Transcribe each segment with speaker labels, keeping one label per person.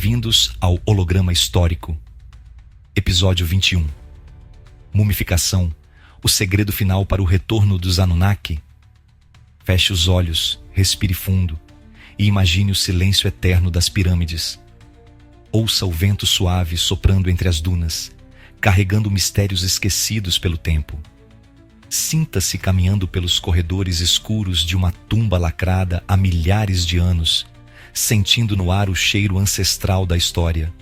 Speaker 1: Bem-vindos ao Holograma Histórico. Episódio 21. Mumificação, o segredo final para o retorno dos Anunnaki. Feche os olhos, respire fundo e imagine o silêncio eterno das pirâmides. Ouça o vento suave soprando entre as dunas, carregando mistérios esquecidos pelo tempo. Sinta-se caminhando pelos corredores escuros de uma tumba lacrada há milhares de anos, sentindo no ar o cheiro ancestral da história.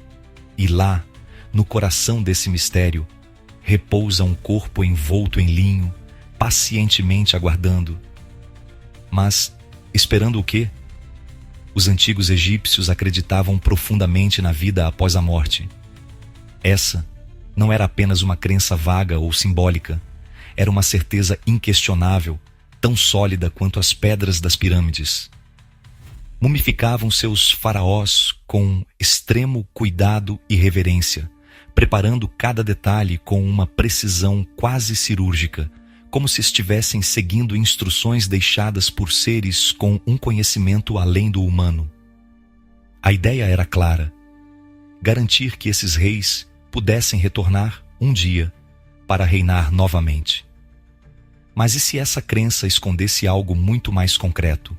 Speaker 1: E lá, no coração desse mistério, repousa um corpo envolto em linho, pacientemente aguardando. Mas, esperando o quê? Os antigos egípcios acreditavam profundamente na vida após a morte. Essa não era apenas uma crença vaga ou simbólica, era uma certeza inquestionável, tão sólida quanto as pedras das pirâmides. Mumificavam seus faraós com extremo cuidado e reverência, preparando cada detalhe com uma precisão quase cirúrgica, como se estivessem seguindo instruções deixadas por seres com um conhecimento além do humano. A ideia era clara: garantir que esses reis pudessem retornar um dia para reinar novamente. Mas e se essa crença escondesse algo muito mais concreto?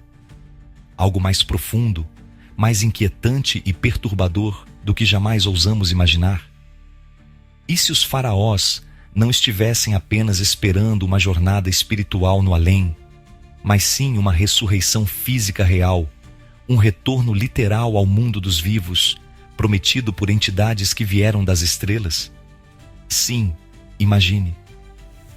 Speaker 1: Algo mais profundo, mais inquietante e perturbador do que jamais ousamos imaginar? E se os faraós não estivessem apenas esperando uma jornada espiritual no além, mas sim uma ressurreição física real, um retorno literal ao mundo dos vivos, prometido por entidades que vieram das estrelas? Sim, imagine.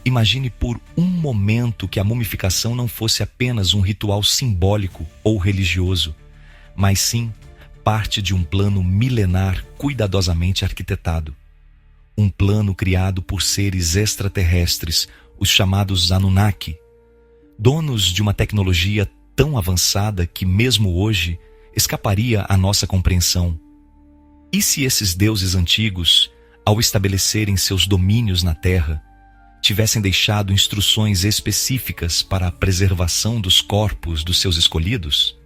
Speaker 1: Imagine por um momento que a mumificação não fosse apenas um ritual simbólico ou religioso, mas sim parte de um plano milenar cuidadosamente arquitetado. Um plano criado por seres extraterrestres, os chamados Anunnaki, donos de uma tecnologia tão avançada que mesmo hoje escaparia à nossa compreensão. E se esses deuses antigos, ao estabelecerem seus domínios na Terra, tivessem deixado instruções específicas para a preservação dos corpos dos seus escolhidos?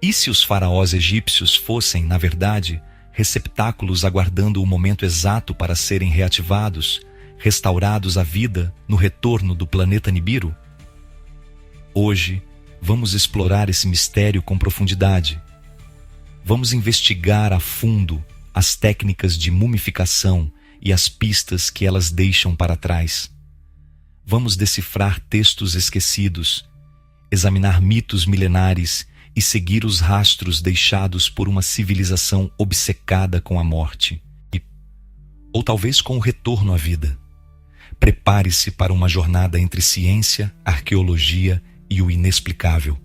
Speaker 1: E se os faraós egípcios fossem, na verdade, receptáculos aguardando o momento exato para serem reativados, restaurados à vida no retorno do planeta Nibiru? Hoje, vamos explorar esse mistério com profundidade. Vamos investigar a fundo as técnicas de mumificação e as pistas que elas deixam para trás. Vamos decifrar textos esquecidos, examinar mitos milenares e seguir os rastros deixados por uma civilização obcecada com a morte. Ou talvez com o retorno à vida. Prepare-se para uma jornada entre ciência, arqueologia e o inexplicável.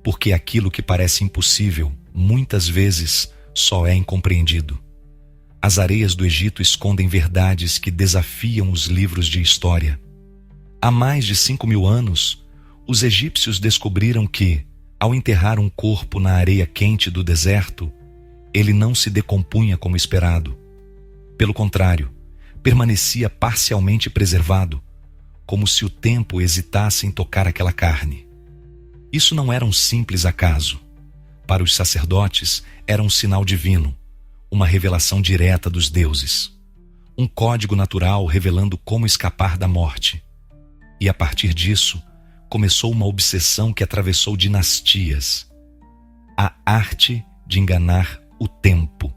Speaker 1: Porque aquilo que parece impossível, muitas vezes, só é incompreendido. As areias do Egito escondem verdades que desafiam os livros de história. Há mais de 5.000 anos, os egípcios descobriram que, ao enterrar um corpo na areia quente do deserto, ele não se decompunha como esperado. Pelo contrário, permanecia parcialmente preservado, como se o tempo hesitasse em tocar aquela carne. Isso não era um simples acaso. Para os sacerdotes, era um sinal divino, uma revelação direta dos deuses, um código natural revelando como escapar da morte. E a partir disso, começou uma obsessão que atravessou dinastias: a arte de enganar o tempo.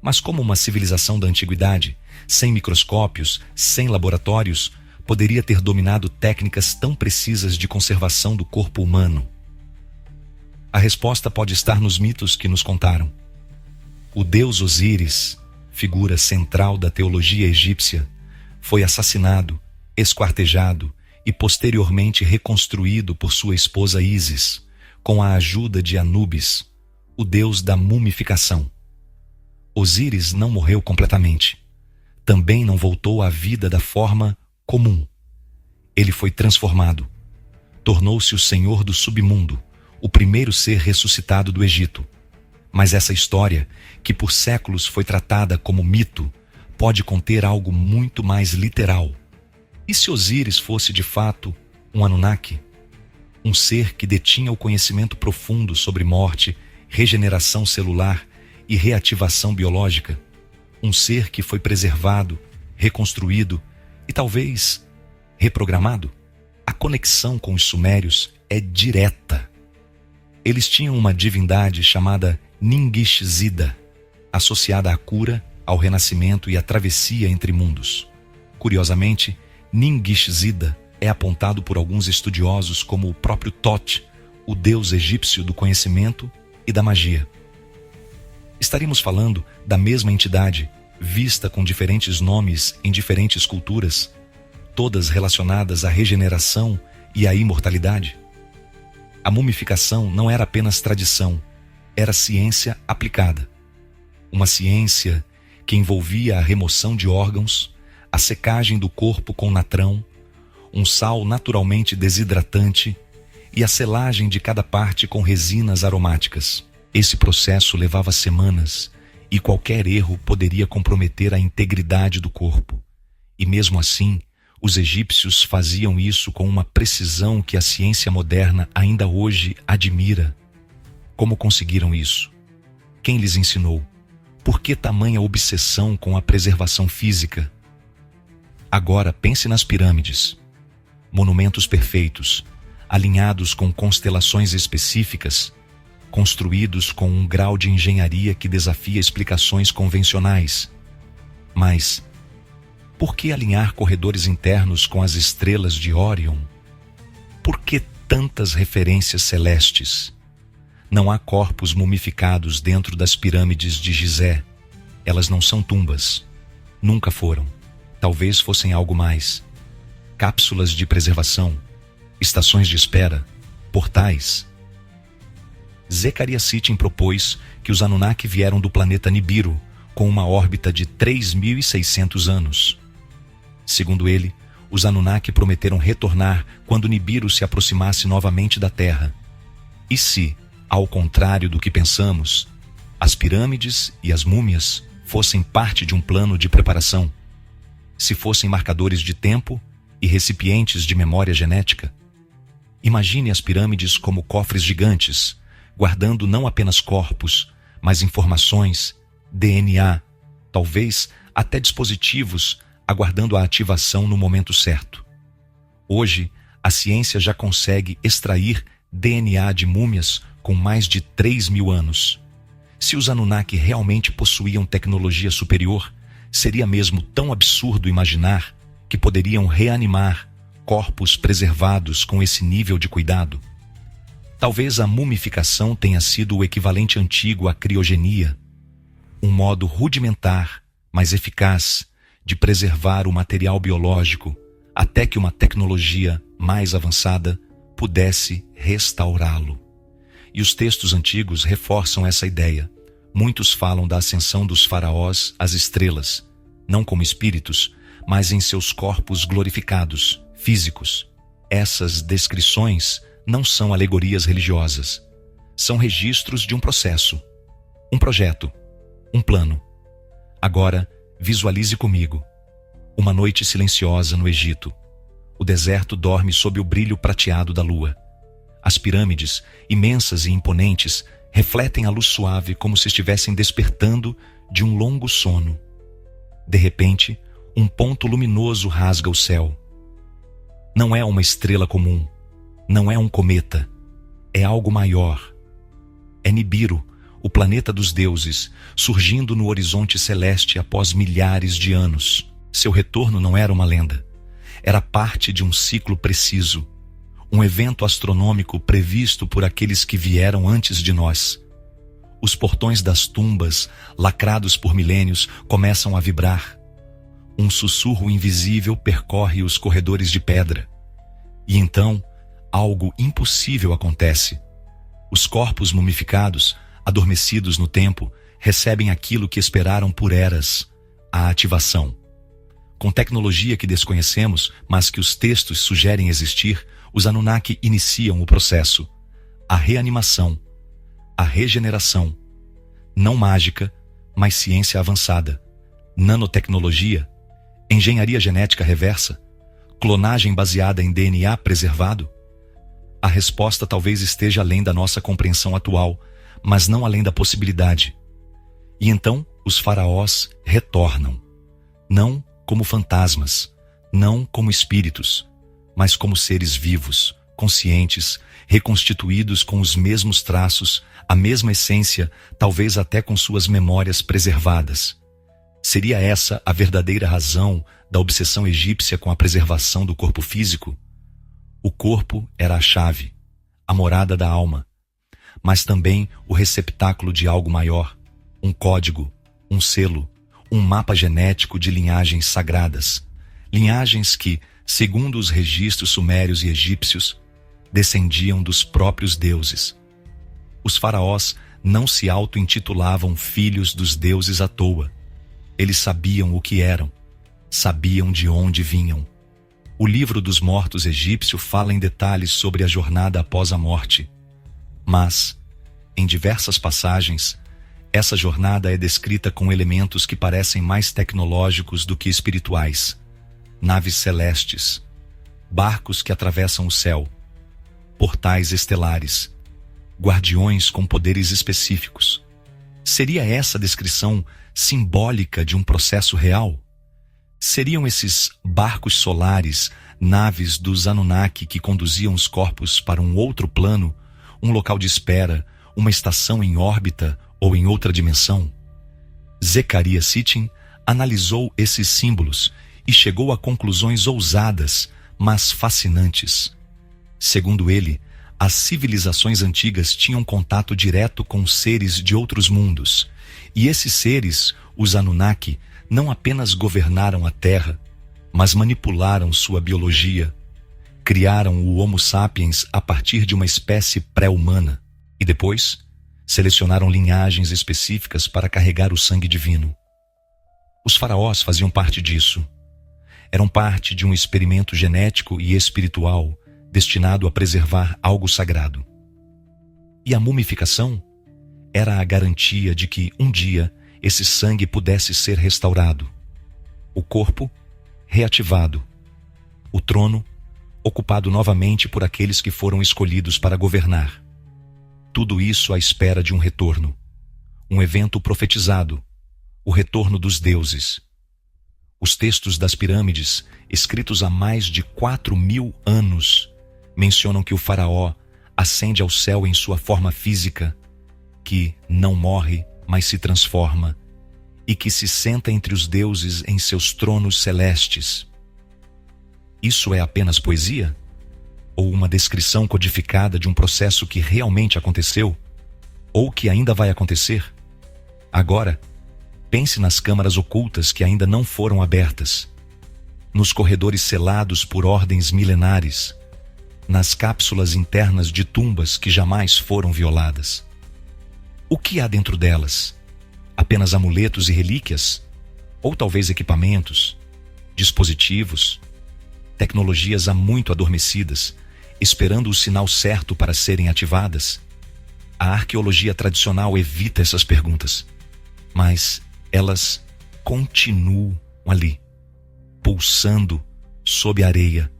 Speaker 1: Mas como uma civilização da antiguidade, sem microscópios, sem laboratórios, poderia ter dominado técnicas tão precisas de conservação do corpo humano? A resposta pode estar nos mitos que nos contaram. O deus Osíris, figura central da teologia egípcia, foi assassinado, esquartejado e posteriormente reconstruído por sua esposa Ísis, com a ajuda de Anubis, o deus da mumificação. Osíris não morreu completamente. Também não voltou à vida da forma comum. Ele foi transformado. Tornou-se o senhor do submundo, o primeiro ser ressuscitado do Egito. Mas essa história, que por séculos foi tratada como mito, pode conter algo muito mais literal. E se Osíris fosse de fato um Anunnaki? Um ser que detinha o conhecimento profundo sobre morte, regeneração celular e reativação biológica. Um ser que foi preservado, reconstruído e talvez reprogramado. A conexão com os sumérios é direta. Eles tinham uma divindade chamada Ningishzida, associada à cura, ao renascimento e à travessia entre mundos. Curiosamente, Ningishzida é apontado por alguns estudiosos como o próprio Thoth, o deus egípcio do conhecimento e da magia. Estaríamos falando da mesma entidade, vista com diferentes nomes em diferentes culturas, todas relacionadas à regeneração e à imortalidade? A mumificação não era apenas tradição, era ciência aplicada. Uma ciência que envolvia a remoção de órgãos, a secagem do corpo com natrão, um sal naturalmente desidratante e a selagem de cada parte com resinas aromáticas. Esse processo levava semanas e qualquer erro poderia comprometer a integridade do corpo. E mesmo assim, os egípcios faziam isso com uma precisão que a ciência moderna ainda hoje admira. Como conseguiram isso? Quem lhes ensinou? Por que tamanha obsessão com a preservação física? Agora pense nas pirâmides. Monumentos perfeitos, alinhados com constelações específicas, construídos com um grau de engenharia que desafia explicações convencionais. Mas por que alinhar corredores internos com as estrelas de Órion? Por que tantas referências celestes? Não há corpos mumificados dentro das pirâmides de Gizé. Elas não são tumbas. Nunca foram. Talvez fossem algo mais. Cápsulas de preservação, estações de espera, portais. Zecharia Sitchin propôs que os Anunnaki vieram do planeta Nibiru, com uma órbita de 3.600 anos. Segundo ele, os Anunnaki prometeram retornar quando Nibiru se aproximasse novamente da Terra. E se, ao contrário do que pensamos, as pirâmides e as múmias fossem parte de um plano de preparação? Se fossem marcadores de tempo e recipientes de memória genética? Imagine as pirâmides como cofres gigantes, guardando não apenas corpos, mas informações, DNA, talvez até dispositivos, aguardando a ativação no momento certo. Hoje, a ciência já consegue extrair DNA de múmias com mais de 3.000 anos. Se os Anunnaki realmente possuíam tecnologia superior, seria mesmo tão absurdo imaginar que poderiam reanimar corpos preservados com esse nível de cuidado. Talvez a mumificação tenha sido o equivalente antigo à criogenia, um modo rudimentar, mas eficaz, de preservar o material biológico até que uma tecnologia mais avançada pudesse restaurá-lo. E os textos antigos reforçam essa ideia. Muitos falam da ascensão dos faraós às estrelas, não como espíritos, mas em seus corpos glorificados, físicos. Essas descrições não são alegorias religiosas. São registros de um processo, um projeto, um plano. Agora, visualize comigo. Uma noite silenciosa no Egito. O deserto dorme sob o brilho prateado da lua. As pirâmides, imensas e imponentes, refletem a luz suave como se estivessem despertando de um longo sono. De repente, um ponto luminoso rasga o céu. Não é uma estrela comum, não é um cometa, é algo maior. É Nibiru, o planeta dos deuses, surgindo no horizonte celeste após milhares de anos. Seu retorno não era uma lenda, era parte de um ciclo preciso, um evento astronômico previsto por aqueles que vieram antes de nós. Os portões das tumbas, lacrados por milênios, começam a vibrar. Um sussurro invisível percorre os corredores de pedra. E então, algo impossível acontece. Os corpos mumificados, adormecidos no tempo, recebem aquilo que esperaram por eras, a ativação. Com tecnologia que desconhecemos, mas que os textos sugerem existir, os Anunnaki iniciam o processo, a reanimação, a regeneração. Não mágica, mas ciência avançada, nanotecnologia, engenharia genética reversa, clonagem baseada em DNA preservado. A resposta talvez esteja além da nossa compreensão atual, mas não além da possibilidade. E então os faraós retornam, não como fantasmas, não como espíritos, mas como seres vivos, conscientes, reconstituídos com os mesmos traços, a mesma essência, talvez até com suas memórias preservadas. Seria essa a verdadeira razão da obsessão egípcia com a preservação do corpo físico? O corpo era a chave, a morada da alma, mas também o receptáculo de algo maior, um código, um selo, um mapa genético de linhagens sagradas, linhagens que, segundo os registros sumérios e egípcios, descendiam dos próprios deuses. Os faraós não se auto-intitulavam filhos dos deuses à toa. Eles sabiam o que eram, sabiam de onde vinham. O livro dos mortos egípcio fala em detalhes sobre a jornada após a morte. Mas, em diversas passagens, essa jornada é descrita com elementos que parecem mais tecnológicos do que espirituais. Naves celestes, barcos que atravessam o céu, portais estelares, guardiões com poderes específicos. Seria essa a descrição simbólica de um processo real? Seriam esses barcos solares, naves dos Anunnaki que conduziam os corpos para um outro plano, um local de espera, uma estação em órbita ou em outra dimensão? Zecharia Sitchin analisou esses símbolos e chegou a conclusões ousadas, mas fascinantes. Segundo ele, as civilizações antigas tinham contato direto com seres de outros mundos, e esses seres, os Anunnaki, não apenas governaram a Terra, mas manipularam sua biologia, criaram o Homo sapiens a partir de uma espécie pré-humana, e depois selecionaram linhagens específicas para carregar o sangue divino. Os faraós faziam parte disso. Eram parte de um experimento genético e espiritual destinado a preservar algo sagrado. E a mumificação era a garantia de que, um dia, esse sangue pudesse ser restaurado. O corpo, reativado. O trono, ocupado novamente por aqueles que foram escolhidos para governar. Tudo isso à espera de um retorno. Um evento profetizado. O retorno dos deuses. Os textos das pirâmides, escritos há mais de 4.000 anos, mencionam que o faraó ascende ao céu em sua forma física, que não morre, mas se transforma, e que se senta entre os deuses em seus tronos celestes. Isso é apenas poesia? Ou uma descrição codificada de um processo que realmente aconteceu? Ou que ainda vai acontecer? Agora, pense nas câmaras ocultas que ainda não foram abertas, nos corredores selados por ordens milenares, nas cápsulas internas de tumbas que jamais foram violadas. O que há dentro delas? Apenas amuletos e relíquias? Ou talvez equipamentos, dispositivos, tecnologias há muito adormecidas, esperando o sinal certo para serem ativadas? A arqueologia tradicional evita essas perguntas, mas elas continuam ali, pulsando sob a areia,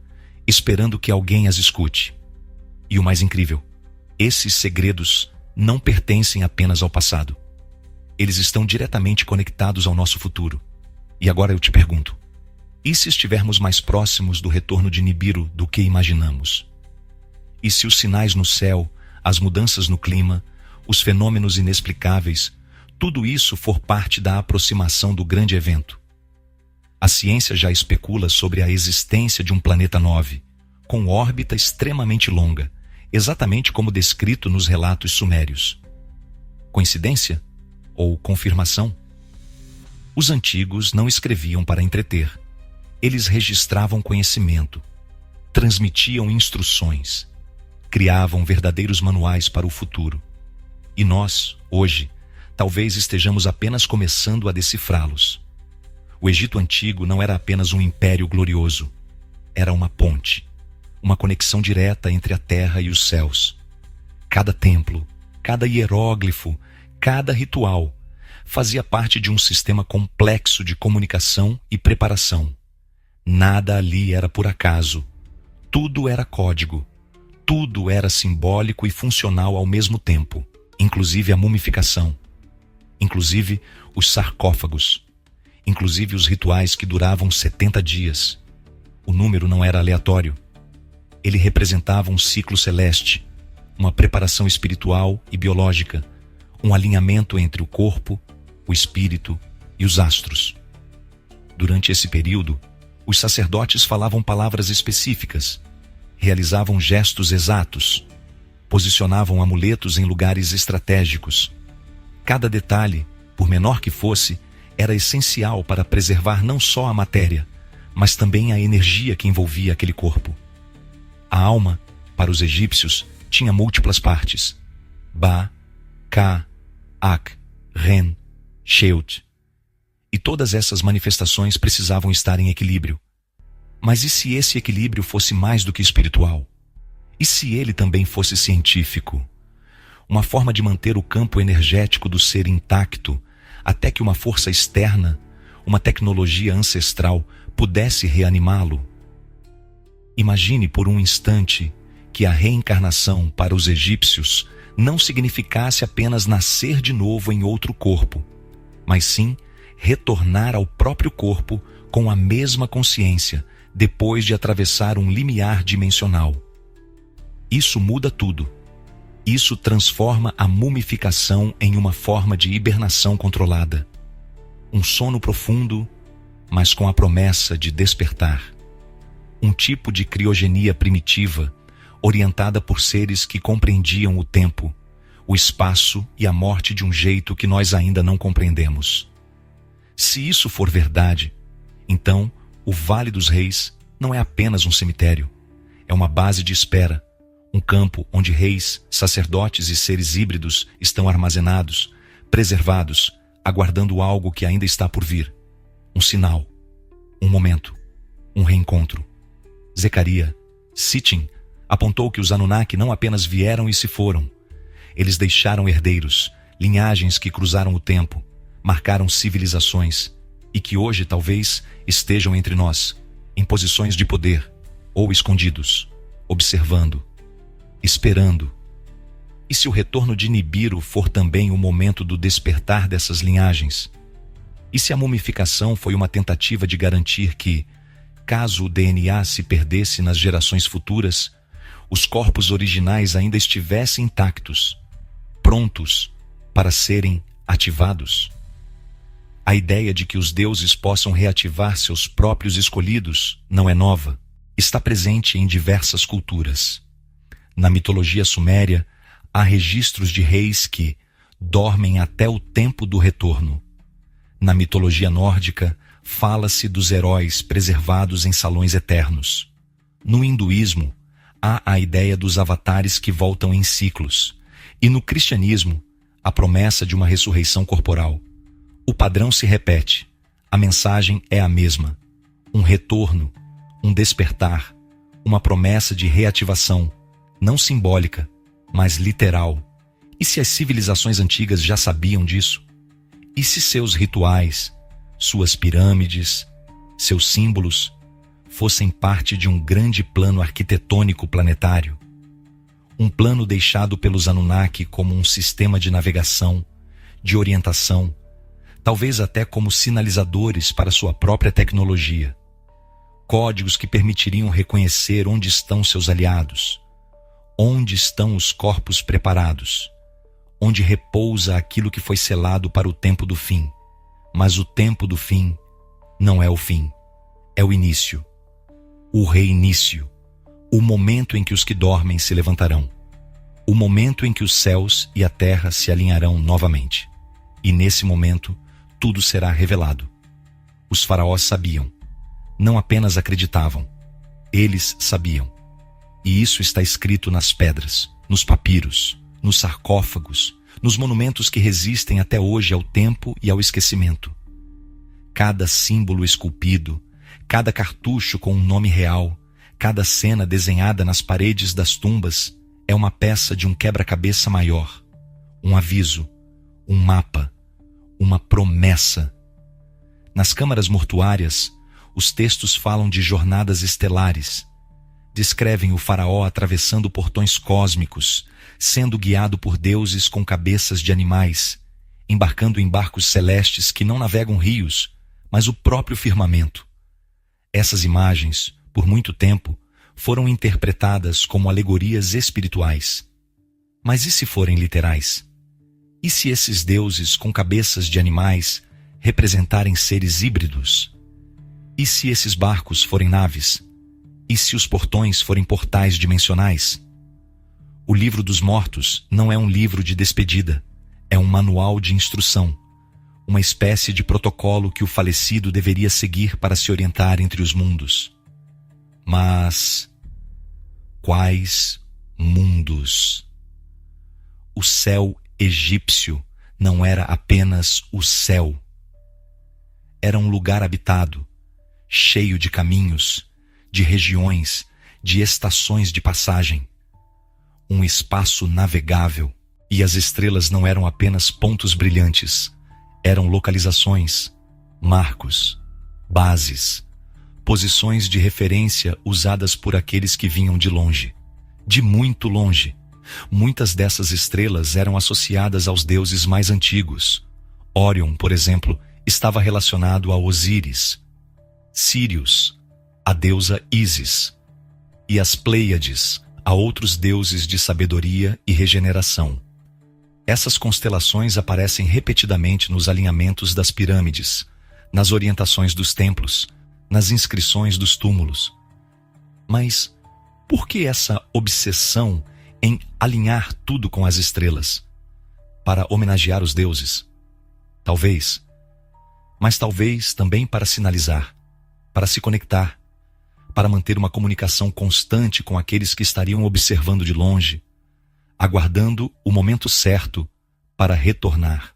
Speaker 1: esperando que alguém as escute. E o mais incrível, esses segredos não pertencem apenas ao passado. Eles estão diretamente conectados ao nosso futuro. E agora eu te pergunto, e se estivermos mais próximos do retorno de Nibiru do que imaginamos? E se os sinais no céu, as mudanças no clima, os fenômenos inexplicáveis, tudo isso for parte da aproximação do grande evento? A ciência já especula sobre a existência de um planeta 9, com órbita extremamente longa, exatamente como descrito nos relatos sumérios. Coincidência? Ou confirmação? Os antigos não escreviam para entreter. Eles registravam conhecimento, transmitiam instruções, criavam verdadeiros manuais para o futuro. E nós, hoje, talvez estejamos apenas começando a decifrá-los. O Egito Antigo não era apenas um império glorioso. Era uma ponte, uma conexão direta entre a terra e os céus. Cada templo, cada hieróglifo, cada ritual fazia parte de um sistema complexo de comunicação e preparação. Nada ali era por acaso. Tudo era código. Tudo era simbólico e funcional ao mesmo tempo. inclusive a mumificação, inclusive os sarcófagos, inclusive os rituais que duravam 70 dias. O número não era aleatório. Ele representava um ciclo celeste, uma preparação espiritual e biológica, um alinhamento entre o corpo, o espírito e os astros. Durante esse período, os sacerdotes falavam palavras específicas, realizavam gestos exatos, posicionavam amuletos em lugares estratégicos. Cada detalhe, por menor que fosse, era essencial para preservar não só a matéria, mas também a energia que envolvia aquele corpo. A alma, para os egípcios, tinha múltiplas partes: Ba, Ka, Ak, Ren, Sheut. E todas essas manifestações precisavam estar em equilíbrio. Mas e se esse equilíbrio fosse mais do que espiritual? E se ele também fosse científico? Uma forma de manter o campo energético do ser intacto, até que uma força externa, uma tecnologia ancestral, pudesse reanimá-lo? Imagine por um instante que a reencarnação para os egípcios não significasse apenas nascer de novo em outro corpo, mas sim retornar ao próprio corpo com a mesma consciência depois de atravessar um limiar dimensional. Isso muda tudo. Isso transforma a mumificação em uma forma de hibernação controlada. Um sono profundo, mas com a promessa de despertar. Um tipo de criogenia primitiva, orientada por seres que compreendiam o tempo, o espaço e a morte de um jeito que nós ainda não compreendemos. Se isso for verdade, então o Vale dos Reis não é apenas um cemitério. É uma base de espera, um campo onde reis, sacerdotes e seres híbridos estão armazenados, preservados, aguardando algo que ainda está por vir. Um sinal, um momento, um reencontro. Zecaria, Sitchin, apontou que os Anunnaki não apenas vieram e se foram. Eles deixaram herdeiros, linhagens que cruzaram o tempo, marcaram civilizações e que hoje talvez estejam entre nós, em posições de poder ou escondidos, observando, esperando. E se o retorno de Nibiru for também o momento do despertar dessas linhagens? E se a mumificação foi uma tentativa de garantir que, caso o DNA se perdesse nas gerações futuras, os corpos originais ainda estivessem intactos, prontos para serem ativados? A ideia de que os deuses possam reativar seus próprios escolhidos não é nova. Está presente em diversas culturas. Na mitologia suméria, há registros de reis que dormem até o tempo do retorno. Na mitologia nórdica, fala-se dos heróis preservados em salões eternos. No hinduísmo, há a ideia dos avatares que voltam em ciclos. E no cristianismo, a promessa de uma ressurreição corporal. O padrão se repete. A mensagem é a mesma. Um retorno, um despertar, uma promessa de reativação, não simbólica, mas literal. E se as civilizações antigas já sabiam disso? E se seus rituais, suas pirâmides, seus símbolos, fossem parte de um grande plano arquitetônico planetário? Um plano deixado pelos Anunnaki como um sistema de navegação, de orientação, talvez até como sinalizadores para sua própria tecnologia. Códigos que permitiriam reconhecer onde estão seus aliados, onde estão os corpos preparados, onde repousa aquilo que foi selado para o tempo do fim. Mas o tempo do fim não é o fim, é o início, o reinício, o momento em que os que dormem se levantarão, o momento em que os céus e a terra se alinharão novamente. E nesse momento, tudo será revelado. Os faraós sabiam, não apenas acreditavam, eles sabiam. E isso está escrito nas pedras, nos papiros, nos sarcófagos, nos monumentos que resistem até hoje ao tempo e ao esquecimento. Cada símbolo esculpido, cada cartucho com um nome real, cada cena desenhada nas paredes das tumbas é uma peça de um quebra-cabeça maior, um aviso, um mapa, uma promessa. Nas câmaras mortuárias, os textos falam de jornadas estelares. Descrevem o faraó atravessando portões cósmicos, sendo guiado por deuses com cabeças de animais, embarcando em barcos celestes que não navegam rios, mas o próprio firmamento. Essas imagens, por muito tempo, foram interpretadas como alegorias espirituais. Mas e se forem literais? E se esses deuses com cabeças de animais representarem seres híbridos? E se esses barcos forem naves? E se os portões forem portais dimensionais? O livro dos mortos não é um livro de despedida, é um manual de instrução, uma espécie de protocolo que o falecido deveria seguir para se orientar entre os mundos. Mas quais mundos? O céu egípcio não era apenas o céu. Era um lugar habitado, cheio de caminhos, de regiões, de estações de passagem. Um espaço navegável, e as estrelas não eram apenas pontos brilhantes, eram localizações, marcos, bases, posições de referência usadas por aqueles que vinham de longe, de muito longe. Muitas dessas estrelas eram associadas aos deuses mais antigos. Órion, por exemplo, estava relacionado a Osíris, Sírius, a deusa Ísis, e as Pleiades, a outros deuses de sabedoria e regeneração. Essas constelações aparecem repetidamente nos alinhamentos das pirâmides, nas orientações dos templos, nas inscrições dos túmulos. Mas por que essa obsessão em alinhar tudo com as estrelas? Para homenagear os deuses? Talvez. Mas talvez também para sinalizar, para se conectar, para manter uma comunicação constante com aqueles que estariam observando de longe, aguardando o momento certo para retornar.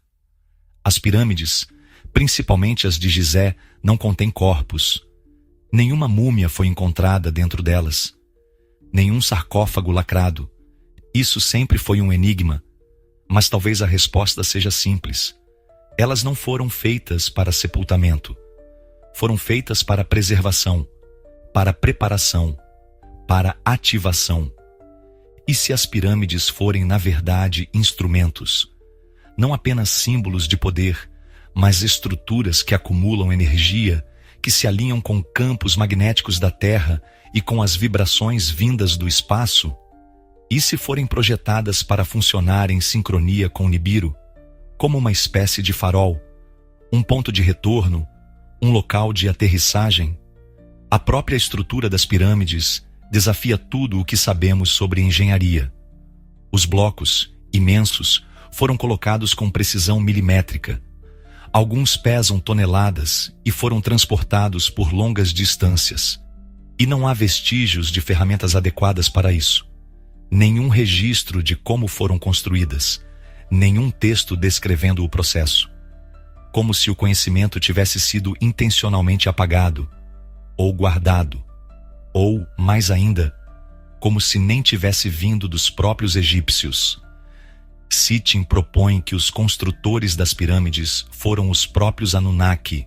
Speaker 1: As pirâmides, principalmente as de Gizé, não contêm corpos. Nenhuma múmia foi encontrada dentro delas. Nenhum sarcófago lacrado. Isso sempre foi um enigma, mas talvez a resposta seja simples. Elas não foram feitas para sepultamento. Foram feitas para preservação, para preparação, para ativação. E se as pirâmides forem, na verdade, instrumentos, não apenas símbolos de poder, mas estruturas que acumulam energia, que se alinham com campos magnéticos da Terra e com as vibrações vindas do espaço? E se forem projetadas para funcionar em sincronia com Nibiru, como uma espécie de farol, um ponto de retorno, um local de aterrissagem? A própria estrutura das pirâmides desafia tudo o que sabemos sobre engenharia. Os blocos, imensos, foram colocados com precisão milimétrica. Alguns pesam toneladas e foram transportados por longas distâncias. E não há vestígios de ferramentas adequadas para isso. Nenhum registro de como foram construídas, nenhum texto descrevendo o processo. Como se o conhecimento tivesse sido intencionalmente apagado, ou guardado, ou, mais ainda, como se nem tivesse vindo dos próprios egípcios. Sitchin propõe que os construtores das pirâmides foram os próprios Anunnaki,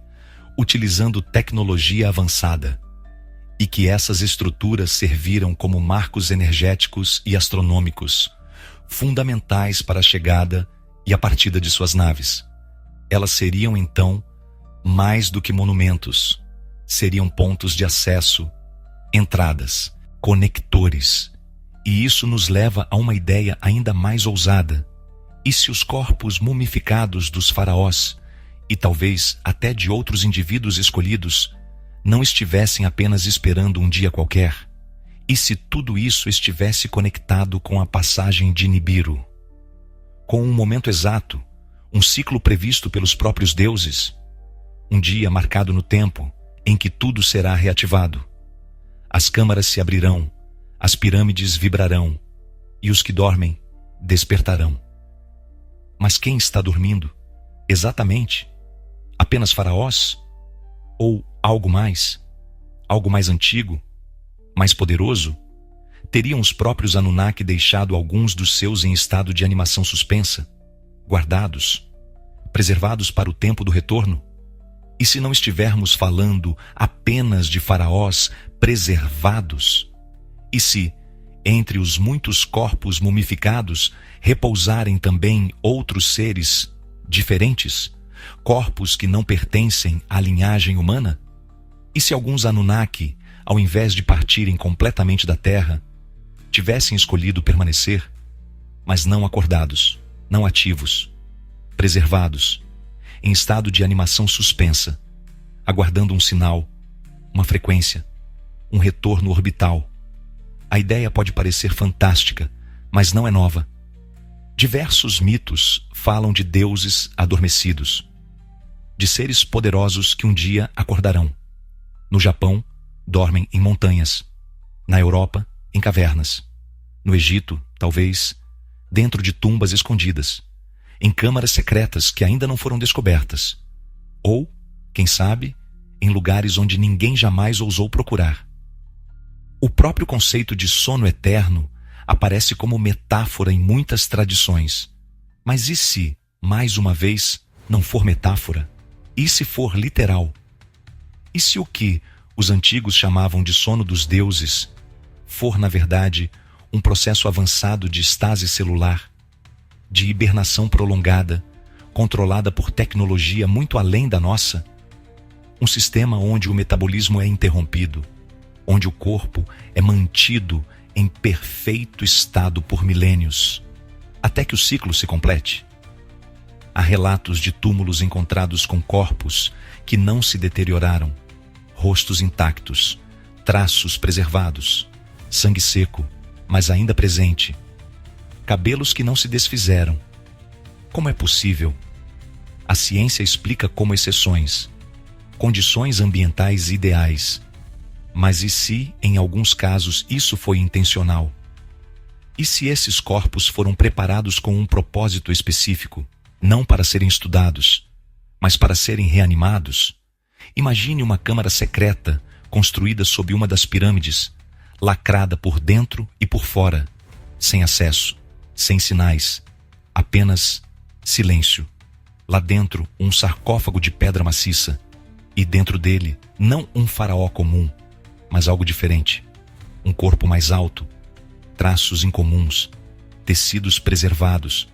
Speaker 1: utilizando tecnologia avançada, e que essas estruturas serviram como marcos energéticos e astronômicos, fundamentais para a chegada e a partida de suas naves. Elas seriam, então, mais do que monumentos, seriam pontos de acesso, entradas, conectores. E isso nos leva a uma ideia ainda mais ousada. E se os corpos mumificados dos faraós, e talvez até de outros indivíduos escolhidos, não estivessem apenas esperando um dia qualquer? E se tudo isso estivesse conectado com a passagem de Nibiru? Com um momento exato, um ciclo previsto pelos próprios deuses? Um dia marcado no tempo, em que tudo será reativado. As câmaras se abrirão, as pirâmides vibrarão, e os que dormem despertarão. Mas quem está dormindo? Exatamente? Apenas faraós? Ou algo mais? Algo mais antigo? Mais poderoso? Teriam os próprios Anunnaki deixado alguns dos seus em estado de animação suspensa, guardados, preservados para o tempo do retorno? E se não estivermos falando apenas de faraós preservados? E se, entre os muitos corpos mumificados, repousarem também outros seres diferentes, corpos que não pertencem à linhagem humana? E se alguns Anunnaki, ao invés de partirem completamente da Terra, tivessem escolhido permanecer, mas não acordados, não ativos, preservados, em estado de animação suspensa, aguardando um sinal, uma frequência, um retorno orbital? A ideia pode parecer fantástica, mas não é nova. Diversos mitos falam de deuses adormecidos, de seres poderosos que um dia acordarão. No Japão, dormem em montanhas. Na Europa, em cavernas. No Egito, talvez, dentro de tumbas escondidas, em câmaras secretas que ainda não foram descobertas. Ou, quem sabe, em lugares onde ninguém jamais ousou procurar. O próprio conceito de sono eterno aparece como metáfora em muitas tradições. Mas e se, mais uma vez, não for metáfora? E se for literal? E se o que os antigos chamavam de sono dos deuses for, na verdade, um processo avançado de estase celular, de hibernação prolongada, controlada por tecnologia muito além da nossa? Um sistema onde o metabolismo é interrompido, onde o corpo é mantido em perfeito estado por milênios, até que o ciclo se complete. Há relatos de túmulos encontrados com corpos que não se deterioraram, rostos intactos, traços preservados, sangue seco, mas ainda presente, cabelos que não se desfizeram. Como é possível? A ciência explica como exceções, condições ambientais ideais. Mas e se, em alguns casos, isso foi intencional? E se esses corpos foram preparados com um propósito específico, não para serem estudados, mas para serem reanimados? Imagine uma câmara secreta construída sob uma das pirâmides, lacrada por dentro e por fora, sem acesso, sem sinais, apenas silêncio. Lá dentro, um sarcófago de pedra maciça, e dentro dele, não um faraó comum, mas algo diferente. Um corpo mais alto, traços incomuns, tecidos preservados,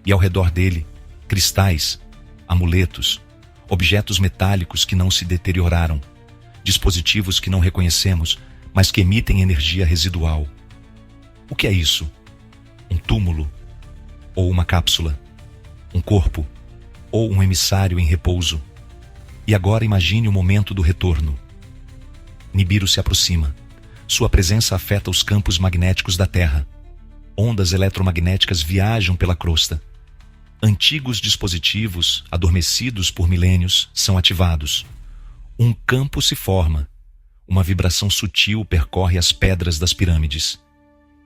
Speaker 1: e ao redor dele, cristais, amuletos, objetos metálicos que não se deterioraram, dispositivos que não reconhecemos, mas que emitem energia residual. O que é isso? Um túmulo? Ou uma cápsula? Um corpo? Ou um emissário em repouso? E agora imagine o momento do retorno. Nibiru se aproxima. Sua presença afeta os campos magnéticos da Terra. Ondas eletromagnéticas viajam pela crosta. Antigos dispositivos, adormecidos por milênios, são ativados. Um campo se forma. Uma vibração sutil percorre as pedras das pirâmides.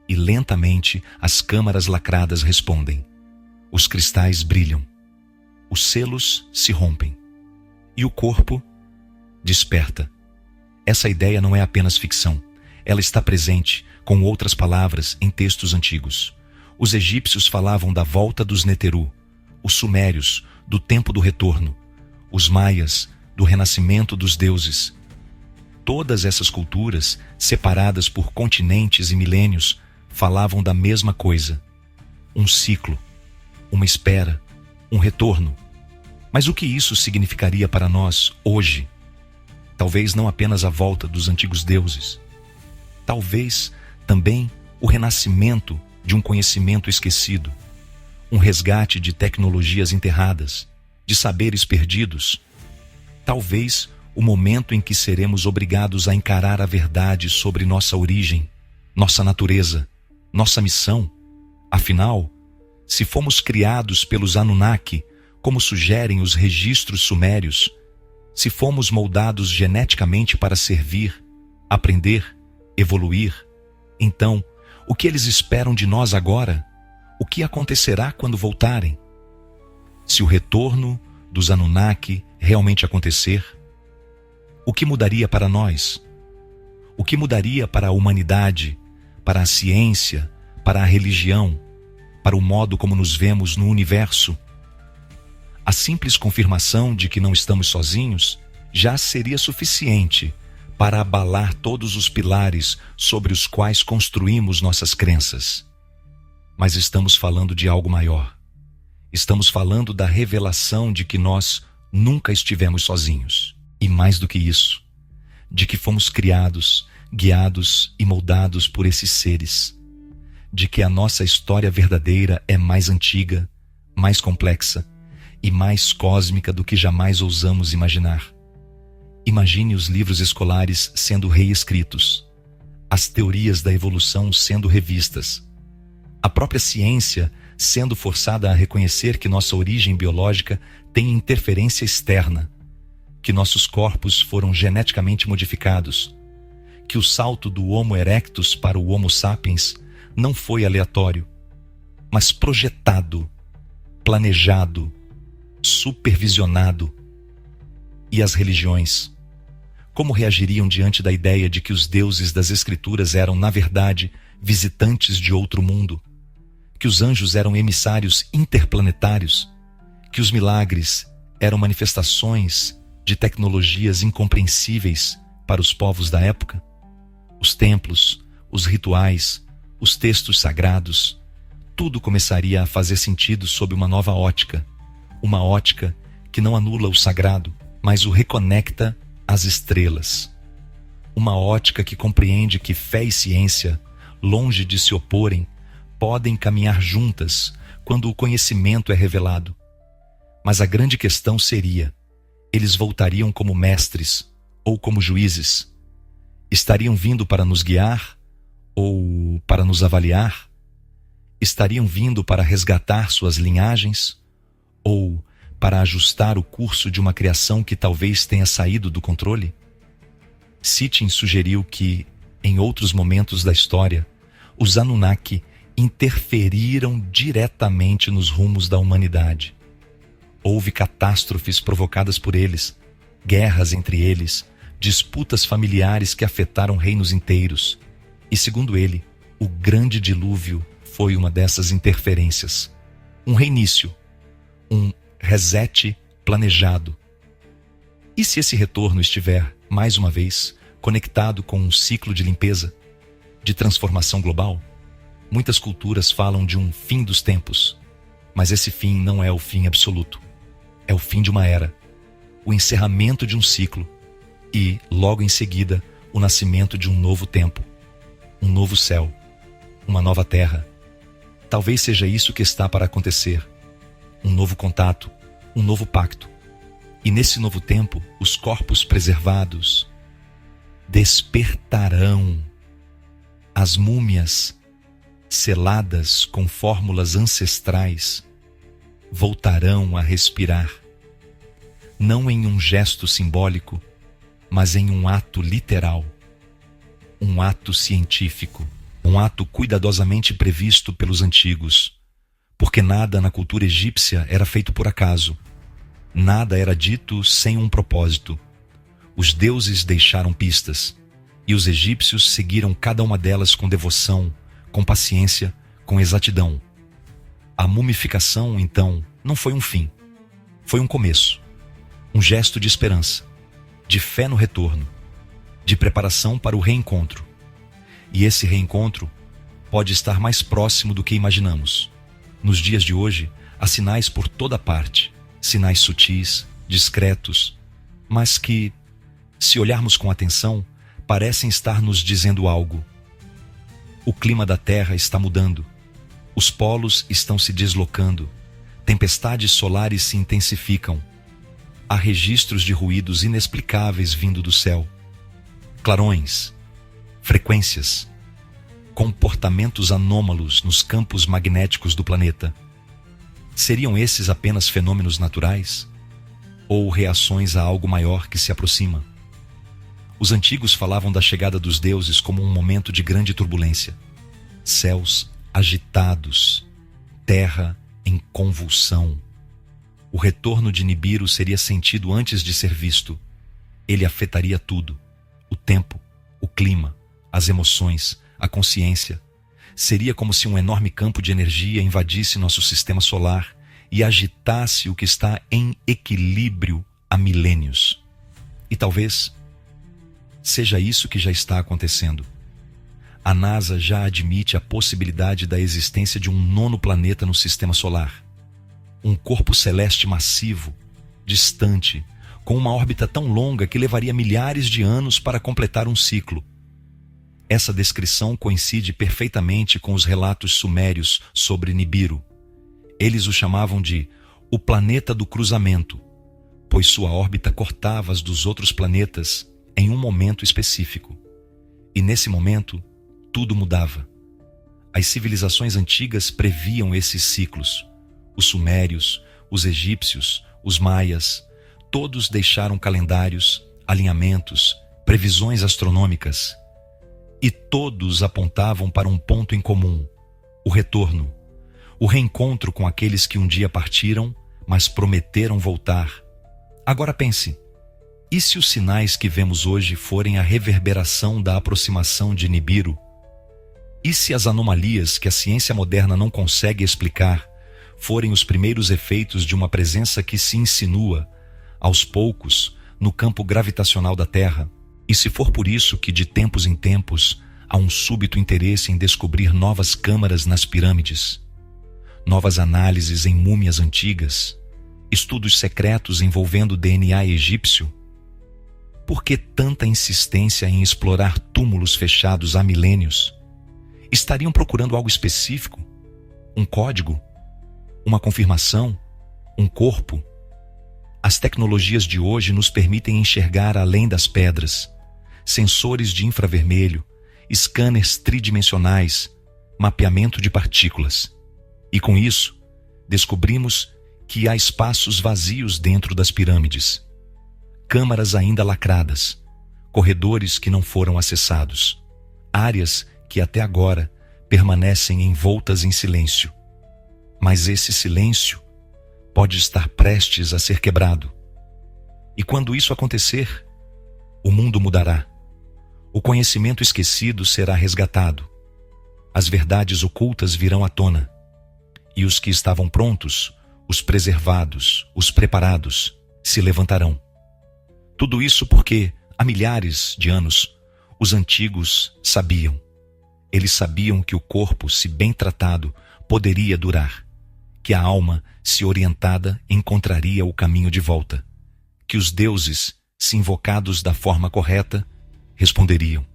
Speaker 1: E lentamente as câmaras lacradas respondem. Os cristais brilham. Os selos se rompem. E o corpo desperta. Essa ideia não é apenas ficção. Ela está presente, com outras palavras, em textos antigos. Os egípcios falavam da volta dos Neteru, os sumérios, do tempo do retorno, os maias, do renascimento dos deuses. Todas essas culturas, separadas por continentes e milênios, falavam da mesma coisa. Um ciclo, uma espera, um retorno. Mas o que isso significaria para nós, hoje? Talvez não apenas a volta dos antigos deuses. Talvez também o renascimento de um conhecimento esquecido, um resgate de tecnologias enterradas, de saberes perdidos. Talvez o momento em que seremos obrigados a encarar a verdade sobre nossa origem, nossa natureza, nossa missão. Afinal, se fomos criados pelos Anunnaki, como sugerem os registros sumérios, se fomos moldados geneticamente para servir, aprender, evoluir, então, o que eles esperam de nós agora? O que acontecerá quando voltarem? Se o retorno dos Anunnaki realmente acontecer, o que mudaria para nós? O que mudaria para a humanidade, para a ciência, para a religião, para o modo como nos vemos no universo? A simples confirmação de que não estamos sozinhos já seria suficiente para abalar todos os pilares sobre os quais construímos nossas crenças. Mas estamos falando de algo maior. Estamos falando da revelação de que nós nunca estivemos sozinhos. E mais do que isso, de que fomos criados, guiados e moldados por esses seres. De que a nossa história verdadeira é mais antiga, mais complexa e mais cósmica do que jamais ousamos imaginar. Imagine os livros escolares sendo reescritos, as teorias da evolução sendo revistas, a própria ciência sendo forçada a reconhecer que nossa origem biológica tem interferência externa, que nossos corpos foram geneticamente modificados, que o salto do Homo erectus para o Homo sapiens não foi aleatório, mas projetado, planejado, supervisionado. E as religiões? Como reagiriam diante da ideia de que os deuses das Escrituras eram, na verdade, visitantes de outro mundo? Que os anjos eram emissários interplanetários? Que os milagres eram manifestações de tecnologias incompreensíveis para os povos da época? Os templos, os rituais, os textos sagrados, tudo começaria a fazer sentido sob uma nova ótica. Uma ótica que não anula o sagrado, mas o reconecta às estrelas. Uma ótica que compreende que fé e ciência, longe de se oporem, podem caminhar juntas quando o conhecimento é revelado. Mas a grande questão seria: eles voltariam como mestres ou como juízes? Estariam vindo para nos guiar ou para nos avaliar? Estariam vindo para resgatar suas linhagens ou para ajustar o curso de uma criação que talvez tenha saído do controle? Sitchin sugeriu que, em outros momentos da história, os Anunnaki interferiram diretamente nos rumos da humanidade. Houve catástrofes provocadas por eles, guerras entre eles, disputas familiares que afetaram reinos inteiros. E, segundo ele, o grande dilúvio foi uma dessas interferências. Um reinício, um reset planejado. E se esse retorno estiver, mais uma vez, conectado com um ciclo de limpeza, de transformação global? Muitas culturas falam de um fim dos tempos, mas esse fim não é o fim absoluto. É o fim de uma era, o encerramento de um ciclo e, logo em seguida, o nascimento de um novo tempo, um novo céu, uma nova terra. Talvez seja isso que está para acontecer. Um novo contato, um novo pacto. E nesse novo tempo, os corpos preservados despertarão. As múmias, seladas com fórmulas ancestrais, voltarão a respirar. Não em um gesto simbólico, mas em um ato literal. Um ato científico. Um ato cuidadosamente previsto pelos antigos. Porque nada na cultura egípcia era feito por acaso. Nada era dito sem um propósito. Os deuses deixaram pistas, e os egípcios seguiram cada uma delas com devoção, com paciência, com exatidão. A mumificação, então, não foi um fim. Foi um começo. Um gesto de esperança, de fé no retorno, de preparação para o reencontro. E esse reencontro pode estar mais próximo do que imaginamos. Nos dias de hoje, há sinais por toda parte, sinais sutis, discretos, mas que, se olharmos com atenção, parecem estar nos dizendo algo. O clima da Terra está mudando, os polos estão se deslocando, tempestades solares se intensificam, há registros de ruídos inexplicáveis vindo do céu, clarões, frequências, comportamentos anômalos nos campos magnéticos do planeta. Seriam esses apenas fenômenos naturais? Ou reações a algo maior que se aproxima? Os antigos falavam da chegada dos deuses como um momento de grande turbulência. Céus agitados, terra em convulsão. O retorno de Nibiru seria sentido antes de ser visto. Ele afetaria tudo: o tempo, o clima, as emoções, a consciência. Seria como se um enorme campo de energia invadisse nosso sistema solar e agitasse o que está em equilíbrio há milênios. E talvez seja isso que já está acontecendo. A NASA já admite a possibilidade da existência de um nono planeta no sistema solar. Um corpo celeste massivo, distante, com uma órbita tão longa que levaria milhares de anos para completar um ciclo. Essa descrição coincide perfeitamente com os relatos sumérios sobre Nibiru. Eles o chamavam de o planeta do cruzamento, pois sua órbita cortava as dos outros planetas em um momento específico. E nesse momento, tudo mudava. As civilizações antigas previam esses ciclos. Os sumérios, os egípcios, os maias, todos deixaram calendários, alinhamentos, previsões astronômicas. E todos apontavam para um ponto em comum: o retorno, o reencontro com aqueles que um dia partiram, mas prometeram voltar. Agora pense, e se os sinais que vemos hoje forem a reverberação da aproximação de Nibiru? E se as anomalias que a ciência moderna não consegue explicar forem os primeiros efeitos de uma presença que se insinua, aos poucos, no campo gravitacional da Terra? E se for por isso que, de tempos em tempos, há um súbito interesse em descobrir novas câmaras nas pirâmides, novas análises em múmias antigas, estudos secretos envolvendo o DNA egípcio? Por que tanta insistência em explorar túmulos fechados há milênios? Estariam procurando algo específico? Um código? Uma confirmação? Um corpo? As tecnologias de hoje nos permitem enxergar além das pedras. Sensores de infravermelho, scanners tridimensionais, mapeamento de partículas. E com isso, descobrimos que há espaços vazios dentro das pirâmides. Câmaras ainda lacradas, corredores que não foram acessados, áreas que até agora permanecem envoltas em silêncio. Mas esse silêncio pode estar prestes a ser quebrado. E quando isso acontecer, o mundo mudará. O conhecimento esquecido será resgatado. As verdades ocultas virão à tona. E os que estavam prontos, os preservados, os preparados, se levantarão. Tudo isso porque, há milhares de anos, os antigos sabiam. Eles sabiam que o corpo, se bem tratado, poderia durar, que a alma, se orientada, encontraria o caminho de volta, que os deuses, se invocados da forma correta, responderiam.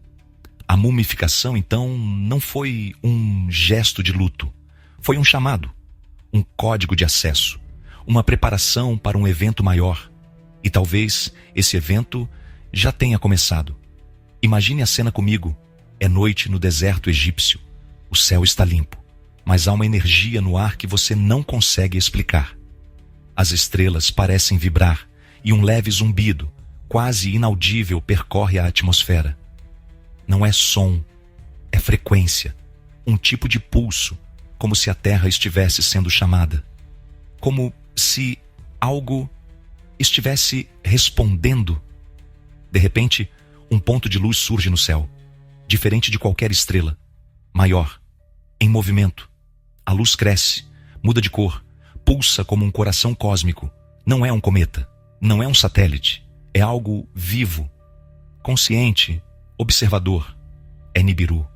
Speaker 1: A mumificação, então, não foi um gesto de luto, foi um chamado, um código de acesso, uma preparação para um evento maior. E talvez esse evento já tenha começado. Imagine a cena comigo. É noite no deserto egípcio. O céu está limpo, mas há uma energia no ar que você não consegue explicar. As estrelas parecem vibrar e um leve zumbido, quase inaudível, percorre a atmosfera. Não é som, é frequência, um tipo de pulso, como se a Terra estivesse sendo chamada. Como se algo estivesse respondendo. De repente, um ponto de luz surge no céu, diferente de qualquer estrela, maior, em movimento. A luz cresce, muda de cor, pulsa como um coração cósmico. Não é um cometa, não é um satélite, é algo vivo, consciente, observador. É Nibiru,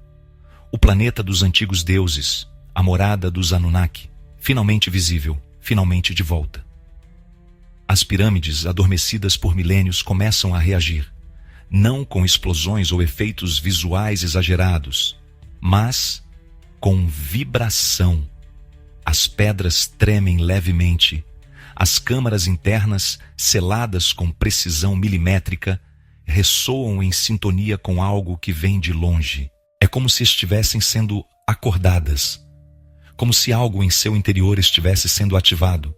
Speaker 1: o planeta dos antigos deuses, a morada dos Anunnaki, finalmente visível, finalmente de volta. As pirâmides, adormecidas por milênios, começam a reagir, não com explosões ou efeitos visuais exagerados, mas com vibração. As pedras tremem levemente, as câmaras internas, seladas com precisão milimétrica, ressoam em sintonia com algo que vem de longe. É como se estivessem sendo acordadas, como se algo em seu interior estivesse sendo ativado.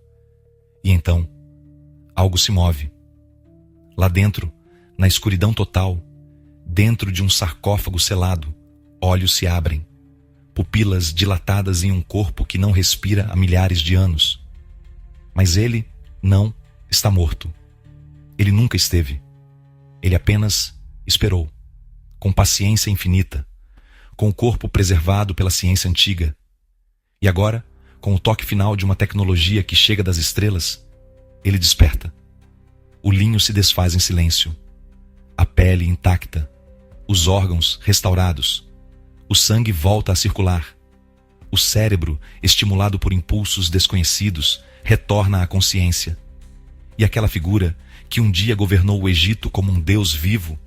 Speaker 1: E então, algo se move. Lá dentro, na escuridão total, dentro de um sarcófago selado, olhos se abrem, pupilas dilatadas em um corpo que não respira há milhares de anos. Mas ele não está morto. Ele nunca esteve. Ele apenas esperou, com paciência infinita, com o corpo preservado pela ciência antiga. E agora, com o toque final de uma tecnologia que chega das estrelas, ele desperta. O linho se desfaz em silêncio. A pele intacta, os órgãos restaurados, o sangue volta a circular, o cérebro, estimulado por impulsos desconhecidos, retorna à consciência. E aquela figura que um dia governou o Egito como um deus vivo,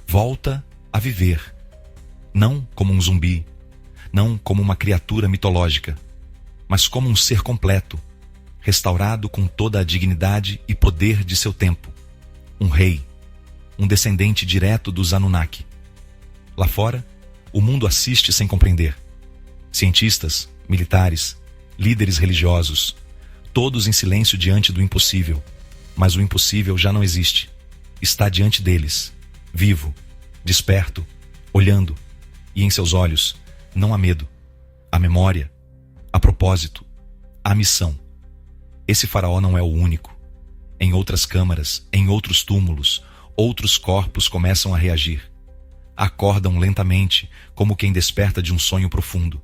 Speaker 1: volta a viver, não como um zumbi, não como uma criatura mitológica, mas como um ser completo, restaurado com toda a dignidade e poder de seu tempo. Um rei, um descendente direto dos Anunnaki. Lá fora, o mundo assiste sem compreender. Cientistas, militares, líderes religiosos, todos em silêncio diante do impossível. Mas o impossível já não existe. Está diante deles, vivo, desperto, olhando. E em seus olhos não há medo, há memória, há propósito, há missão. Esse faraó não é o único. Em outras câmaras, em outros túmulos, outros corpos começam a reagir. Acordam lentamente, como quem desperta de um sonho profundo.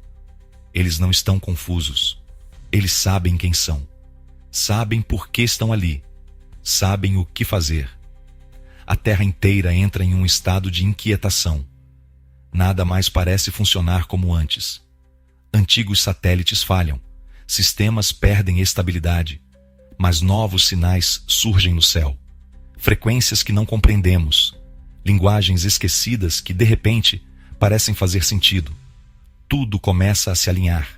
Speaker 1: Eles não estão confusos. Eles sabem quem são. Sabem por que estão ali. Sabem o que fazer. A terra inteira entra em um estado de inquietação. Nada mais parece funcionar como antes. Antigos satélites falham. Sistemas perdem estabilidade. Mas novos sinais surgem no céu. Frequências que não compreendemos. Linguagens esquecidas que, de repente, parecem fazer sentido. Tudo começa a se alinhar.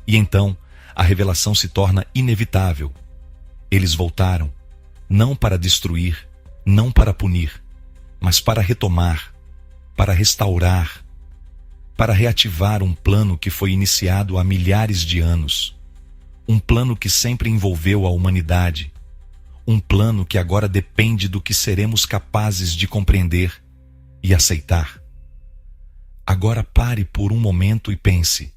Speaker 1: E então, a revelação se torna inevitável. Eles voltaram, não para destruir, não para punir, mas para retomar, para restaurar, para reativar um plano que foi iniciado há milhares de anos. Um plano que sempre envolveu a humanidade. Um plano que agora depende do que seremos capazes de compreender e aceitar. Agora pare por um momento e pense: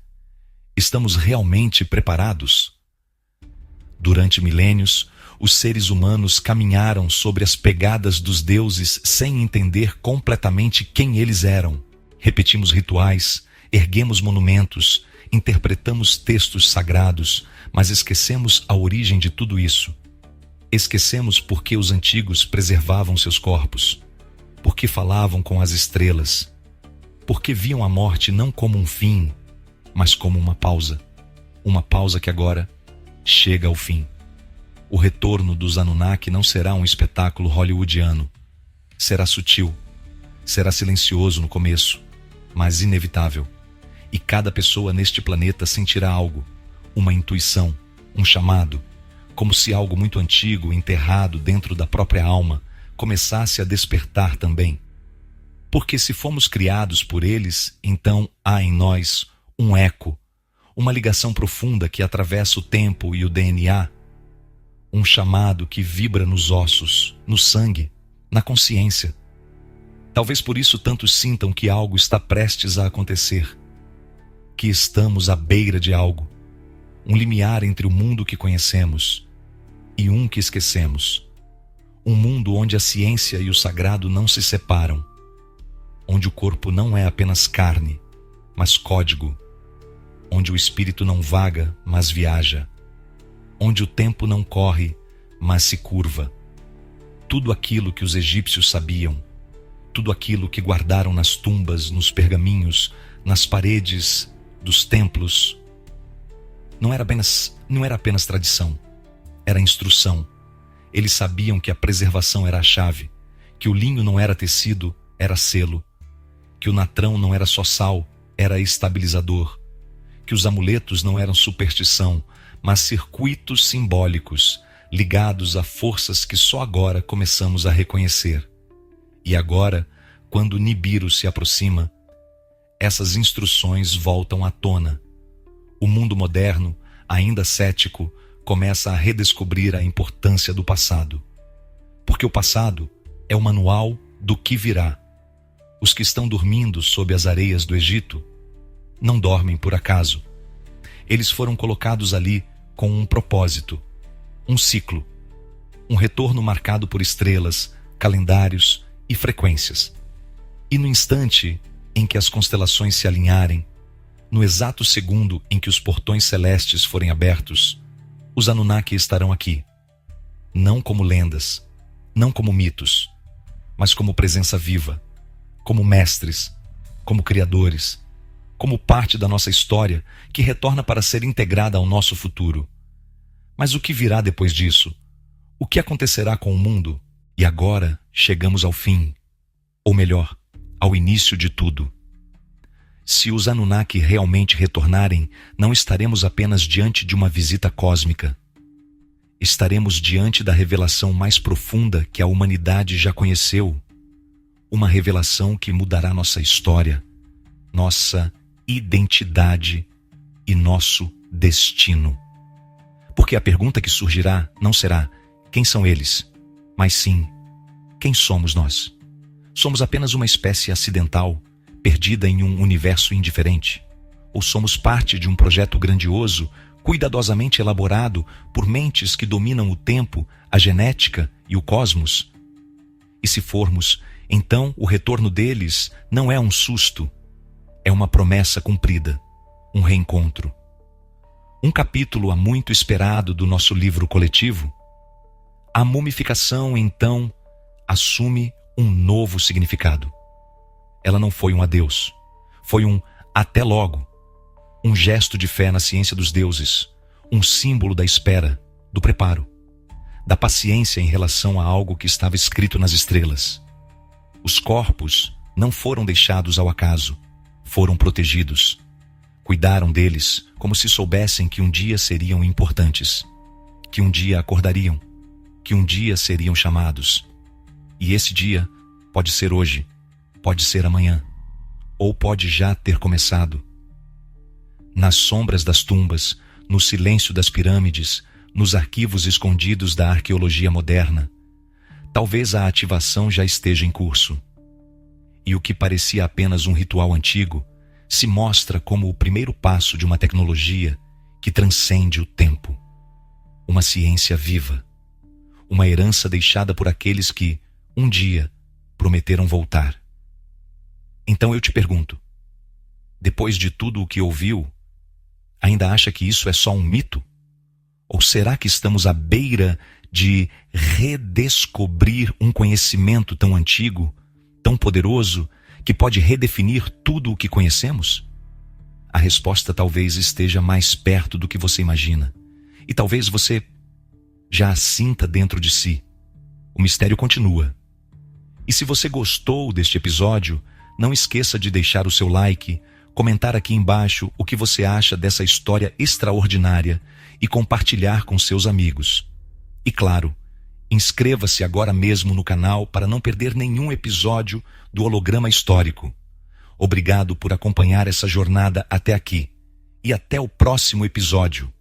Speaker 1: estamos realmente preparados? Durante milênios, os seres humanos caminharam sobre as pegadas dos deuses sem entender completamente quem eles eram. Repetimos rituais, erguemos monumentos, interpretamos textos sagrados, mas esquecemos a origem de tudo isso. Esquecemos por que os antigos preservavam seus corpos, por que falavam com as estrelas, porque viam a morte não como um fim, mas como uma pausa que agora chega ao fim. O retorno dos Anunnaki não será um espetáculo hollywoodiano. Será sutil, será silencioso no começo, mas inevitável. E cada pessoa neste planeta sentirá algo, uma intuição, um chamado, como se algo muito antigo, enterrado dentro da própria alma, começasse a despertar também. Porque se fomos criados por eles, então há em nós um eco, uma ligação profunda que atravessa o tempo e o DNA, um chamado que vibra nos ossos, no sangue, na consciência. Talvez por isso tantos sintam que algo está prestes a acontecer, que estamos à beira de algo, um limiar entre o mundo que conhecemos e um que esquecemos, um mundo onde a ciência e o sagrado não se separam, onde o corpo não é apenas carne, mas código, onde o espírito não vaga, mas viaja, onde o tempo não corre, mas se curva. Tudo aquilo que os egípcios sabiam, tudo aquilo que guardaram nas tumbas, nos pergaminhos, nas paredes dos templos, não era apenas tradição, era instrução. Eles sabiam que a preservação era a chave, que o linho não era tecido, era selo, que o natrão não era só sal, era estabilizador, que os amuletos não eram superstição, mas circuitos simbólicos, ligados a forças que só agora começamos a reconhecer. E agora, quando Nibiru se aproxima, essas instruções voltam à tona. O mundo moderno, ainda cético, começa a redescobrir a importância do passado. Porque o passado é o manual do que virá. Os que estão dormindo sob as areias do Egito não dormem por acaso. Eles foram colocados ali com um propósito, um ciclo, um retorno marcado por estrelas, calendários e frequências. E no instante em que as constelações se alinharem, no exato segundo em que os portões celestes forem abertos, os Anunnaki estarão aqui, não como lendas, não como mitos, mas como presença viva, como mestres, como criadores, como parte da nossa história que retorna para ser integrada ao nosso futuro. Mas o que virá depois disso? O que acontecerá com o mundo? E agora chegamos ao fim, ou melhor, ao início de tudo. Se os Anunnaki realmente retornarem, não estaremos apenas diante de uma visita cósmica. Estaremos diante da revelação mais profunda que a humanidade já conheceu. Uma revelação que mudará nossa história, nossa identidade e nosso destino. Porque a pergunta que surgirá não será quem são eles, mas sim quem somos nós. Somos apenas uma espécie acidental, perdida em um universo indiferente? Ou somos parte de um projeto grandioso, cuidadosamente elaborado por mentes que dominam o tempo, a genética e o cosmos? E se formos, então o retorno deles não é um susto, é uma promessa cumprida, um reencontro. Um capítulo há muito esperado do nosso livro coletivo. A mumificação, então, assume um novo significado. Ela não foi um adeus, foi um até logo, um gesto de fé na ciência dos deuses, um símbolo da espera, do preparo, da paciência em relação a algo que estava escrito nas estrelas. Os corpos não foram deixados ao acaso, foram protegidos. Cuidaram deles como se soubessem que um dia seriam importantes, que um dia acordariam, que um dia seriam chamados. E esse dia pode ser hoje, pode ser amanhã, ou pode já ter começado. Nas sombras das tumbas, no silêncio das pirâmides, nos arquivos escondidos da arqueologia moderna, talvez a ativação já esteja em curso. E o que parecia apenas um ritual antigo se mostra como o primeiro passo de uma tecnologia que transcende o tempo. Uma ciência viva, uma herança deixada por aqueles que, um dia, prometeram voltar. Então eu te pergunto, depois de tudo o que ouviu, ainda acha que isso é só um mito? Ou será que estamos à beira de redescobrir um conhecimento tão antigo, tão poderoso, que pode redefinir tudo o que conhecemos? A resposta talvez esteja mais perto do que você imagina. E talvez você já a sinta dentro de si. O mistério continua. E se você gostou deste episódio, não esqueça de deixar o seu like, comentar aqui embaixo o que você acha dessa história extraordinária e compartilhar com seus amigos. E claro, inscreva-se agora mesmo no canal para não perder nenhum episódio do Holograma Histórico. Obrigado por acompanhar essa jornada até aqui. E até o próximo episódio.